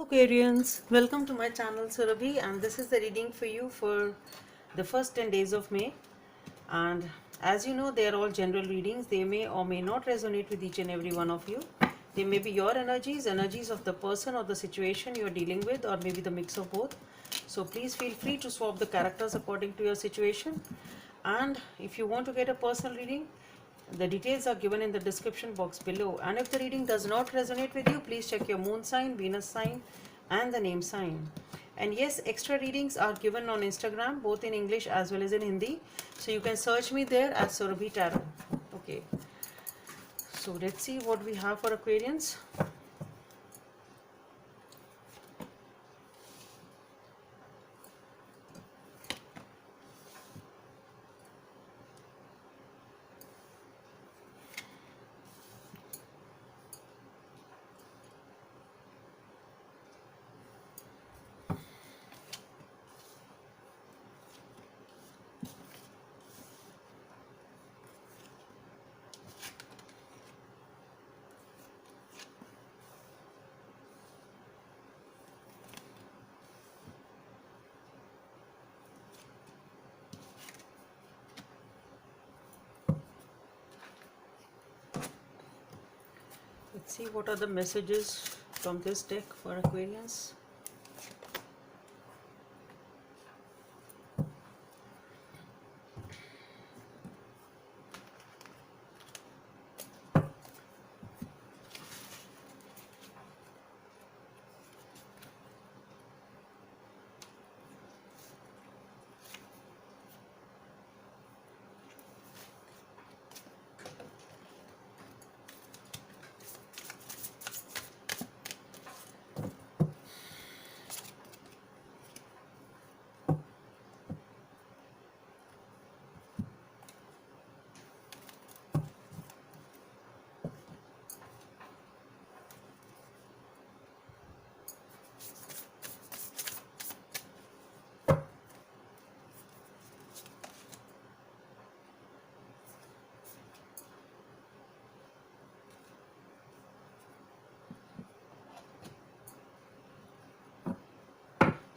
Aquarians, welcome to my channel Surabhi, and this is the reading for you for the first 10 days of May. And as you know, they are all general readings. They may or may not resonate with each and every one of you. They may be your energies, energies of the person or the situation you are dealing with, or maybe the mix of both. So please feel free to swap the characters according to your situation. And if you want to get a personal reading, the details are given in the description box below. And if the reading does not resonate with you, please check your moon sign, Venus sign, and the name sign. And yes, extra readings are given on Instagram, both in English as well as in Hindi. So you can search me there as Surabhi Tarot. Okay. So let's see what we have for Aquarians. Let's see what are the messages from this deck for Aquarians.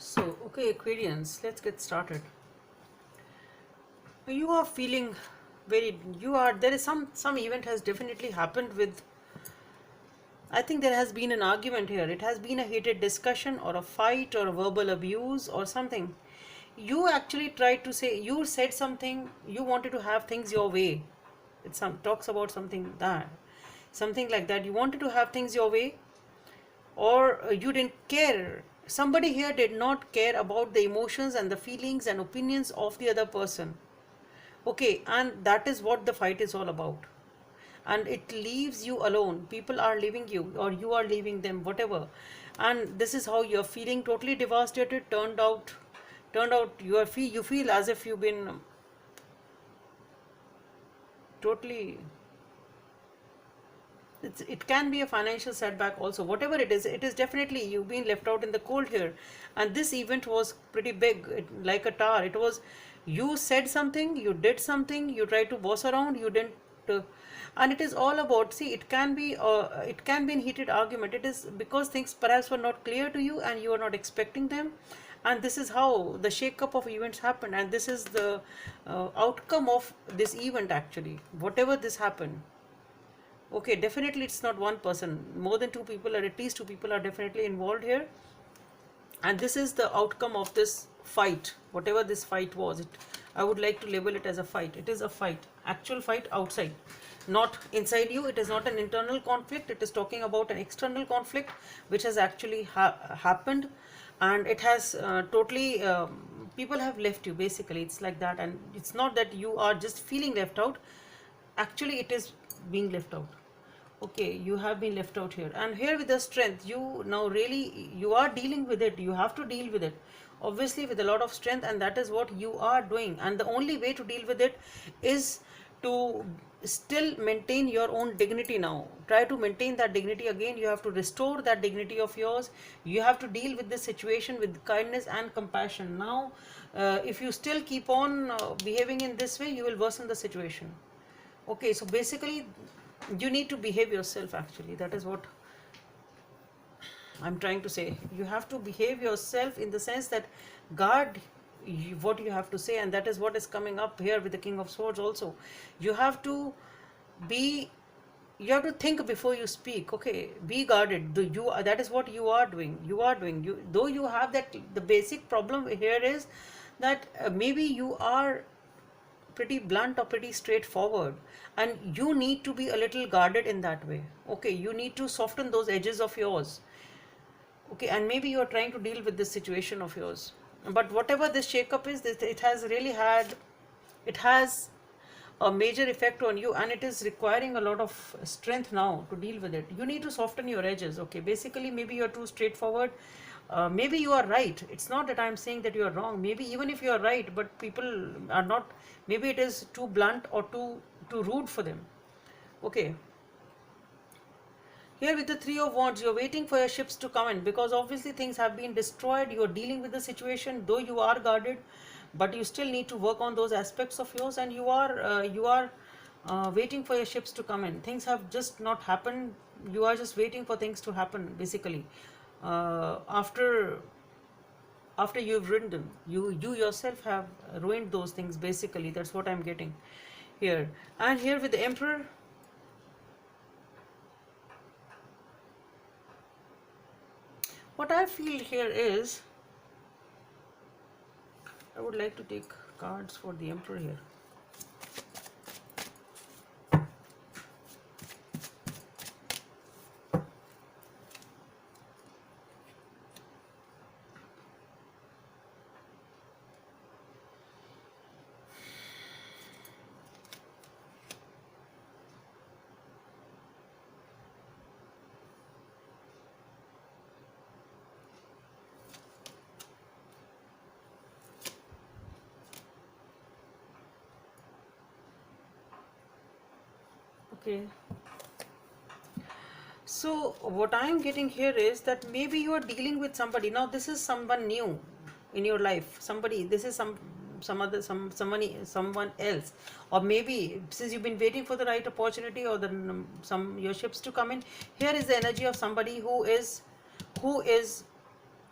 So, okay, Aquarians, let's get started. You are feeling there is some event has definitely happened with. I think there has been an argument here. It has been a heated discussion or a fight or a verbal abuse or something. You actually tried to say, you said something, you wanted to have things your way. It talks about something like that. You wanted to have things your way, or you didn't care. Somebody here did not care about the emotions and the feelings and opinions of the other person. Okay, and that is what the fight is all about. And it leaves you alone. People are leaving you, or you are leaving them, whatever. And this is how you're feeling, totally devastated. Turned out you feel as if you've been totally. It can be a financial setback also, whatever it is definitely you've been left out in the cold here. And this event was pretty big, like a tower. It was, you said something, you did something, you tried to boss around, you didn't and it is all about, see, it can be in heated argument. It is because things perhaps were not clear to you and you are not expecting them. And this is how the shake-up of events happened, and this is the outcome of this event actually, whatever this happened. Okay, definitely it's not one person. More than two people, or at least two people, are definitely involved here. And this is the outcome of this fight, whatever this fight was. I would like to label it as a fight. It is a fight, actual fight outside, not inside you. It is not an internal conflict. It is talking about an external conflict which has actually happened, and it has totally. People have left you. Basically, it's like that, and it's not that you are just feeling left out. Actually, it is being left out. Okay, you have been left out here, and here with the strength, you now really, you are dealing with it. You have to deal with it, obviously, with a lot of strength, and that is what you are doing. And the only way to deal with it is to still maintain your own dignity. Now try to maintain that dignity again. You have to restore that dignity of yours. You have to deal with this situation with kindness and compassion. Now if you still keep on behaving in this way, you will worsen the situation. Okay, so basically you need to behave yourself actually. That is what. I'm trying to say, you have to behave yourself in the sense that guard what you have to say, and that is what is coming up here with the King of Swords also. You have to be, you have to think before you speak. Okay, be guarded. That is what you are doing. You, though you have that, the basic problem here is that maybe you are pretty blunt or pretty straightforward, and you need to be a little guarded in that way. Okay, you need to soften those edges of yours. Okay, and maybe you are trying to deal with this situation of yours, but whatever this shake-up is, it has really had, it has a major effect on you, and it is requiring a lot of strength now to deal with it. You need to soften your edges. Okay, basically maybe you are too straightforward. Maybe you are right. It's not that I'm saying that you are wrong. Maybe even if you are right, but people are not, maybe it is too blunt or too rude for them. Okay, here with the Three of Wands, you're waiting for your ships to come in, because obviously things have been destroyed. You're dealing with the situation, though you are guarded, but you still need to work on those aspects of yours, and you are waiting for your ships to come in. Things have just not happened. You are just waiting for things to happen, basically. After you've ruined them, you yourself have ruined those things, basically. That's what I'm getting here. And here with the Emperor, what I feel here is, I would like to take cards for the Emperor here. Okay. So what I am getting here is that maybe you are dealing with somebody. Now this is someone new in your life. Somebody, this is someone else, or maybe since you've been waiting for the right opportunity, or some your ships to come in. Here is the energy of somebody who is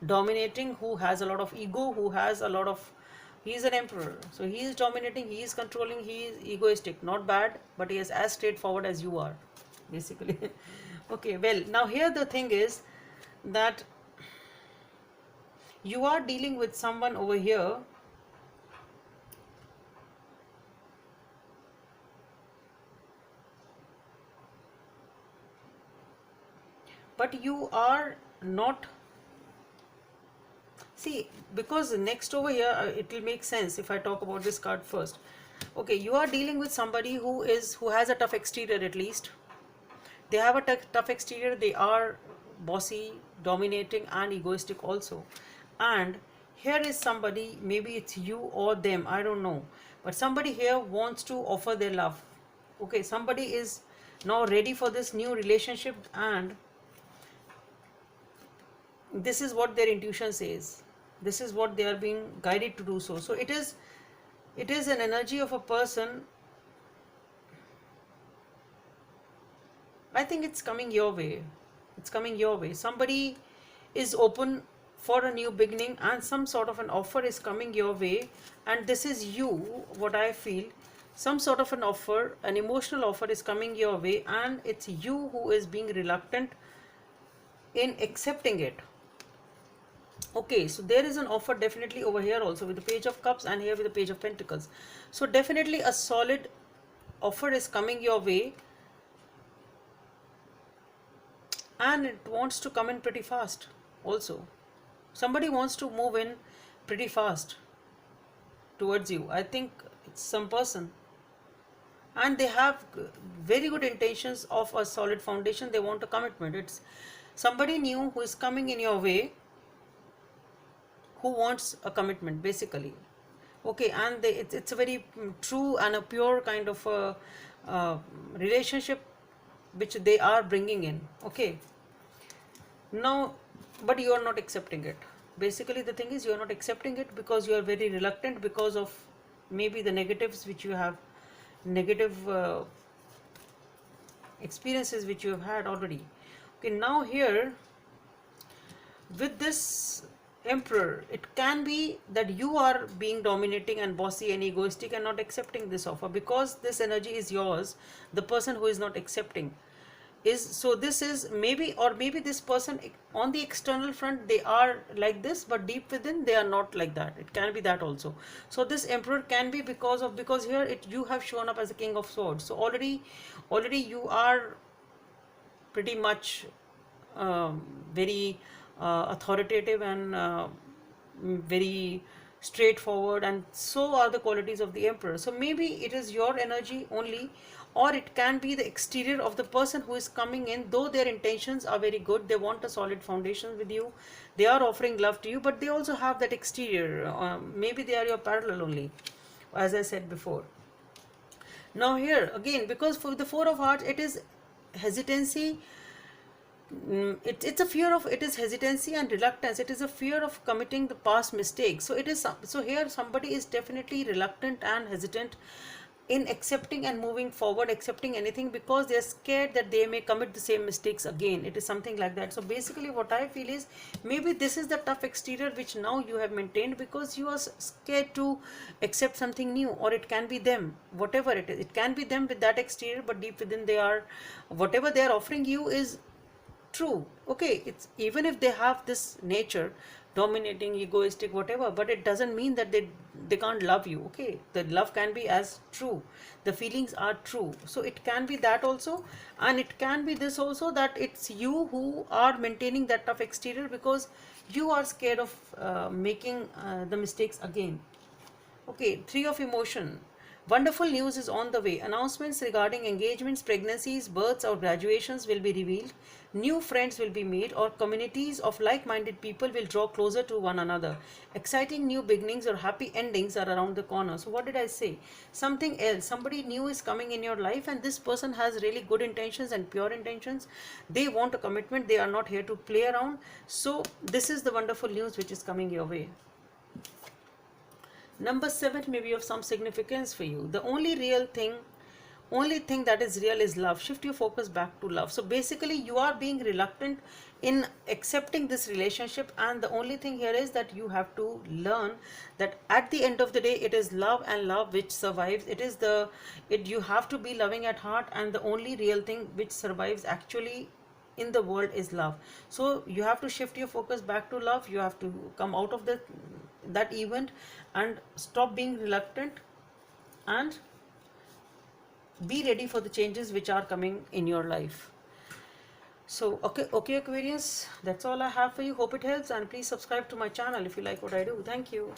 dominating, who has a lot of ego, who has a lot of, he is an emperor, so he is dominating, he is controlling, he is egoistic. Not bad, but he is as straightforward as you are, basically. Okay, well, now here the thing is that you are dealing with someone over here but you are not, see, because next over here, it will make sense if I talk about this card first. Okay, you are dealing with somebody who has a tough exterior. At least they have a tough exterior. They are bossy, dominating, and egoistic also. And here is somebody, maybe it's you or them, I don't know, but somebody here wants to offer their love. Okay, somebody is now ready for this new relationship, and this is what their intuition says. This is what they are being guided to do. So it is an energy of a person. I think it's coming your way. It's coming your way. Somebody is open for a new beginning, and some sort of an offer is coming your way, and this is you, what I feel. Some sort of an offer, an emotional offer is coming your way, and it's you who is being reluctant in accepting it. Okay, so there is an offer definitely over here also with the Page of Cups, and here with the Page of Pentacles. So definitely a solid offer is coming your way, and it wants to come in pretty fast also. Somebody wants to move in pretty fast towards you. I think it's some person, and they have very good intentions of a solid foundation. They want a commitment. It's somebody new who is coming in your way, who wants a commitment, basically. Okay, and it's a very true and a pure kind of a relationship which they are bringing in. Okay, now, but you are not accepting it. Basically the thing is, you are not accepting it because you are very reluctant, because of maybe the negatives which you have, negative experiences which you have had already. Okay, now here with this emperor, it can be that you are being dominating and bossy and egoistic and not accepting this offer, because this energy is yours. The person who is not accepting is, so this is maybe, or maybe this person on the external front they are like this, but deep within they are not like that. It can be that also. So this emperor can be because of, because here it, you have shown up as a king of swords, so already you are pretty much um, very authoritative and very straightforward, and so are the qualities of the emperor. So maybe it is your energy only, or it can be the exterior of the person who is coming in, though their intentions are very good, they want a solid foundation with you, they are offering love to you, but they also have that exterior, maybe they are your parallel only, as I said before. Now here again, because for the Four of Hearts, it is hesitancy. It's a fear of, it is hesitancy and reluctance. It is a fear of committing the past mistakes. So it is so here somebody is definitely reluctant and hesitant in accepting and moving forward, accepting anything, because they are scared that they may commit the same mistakes again. It is something like that. So basically what I feel is, maybe this is the tough exterior which now you have maintained because you are scared to accept something new, or it can be them, whatever it is. It can be them with that exterior, but deep within they are, whatever they are offering you is true. Okay, it's even if they have this nature, dominating, egoistic, whatever, but it doesn't mean that they can't love you. Okay, the love can be as true, the feelings are true. So it can be that also, and it can be this also, that it's you who are maintaining that tough exterior because you are scared of making the mistakes again. Okay, Three of Emotion. Wonderful news is on the way. Announcements regarding engagements, pregnancies, births, or graduations will be revealed. New friends will be made, or communities of like minded people will draw closer to one another. Exciting new beginnings or happy endings are around the corner. So, what did I say? Something else. Somebody new is coming in your life, and this person has really good intentions and pure intentions. They want a commitment, they are not here to play around. So, this is the wonderful news which is coming your way. Number 7 may be of some significance for you. The only thing that is real is love. Shift your focus back to love. So basically you are being reluctant in accepting this relationship, and the only thing here is that you have to learn that at the end of the day it is love, and love which survives. You have to be loving at heart, and the only real thing which survives actually in the world is love. So you have to shift your focus back to love. You have to come out of that event and stop being reluctant, and be ready for the changes which are coming in your life. So okay Aquarius, that's all I have for you. Hope it helps, and please subscribe to my channel if you like what I do. Thank you.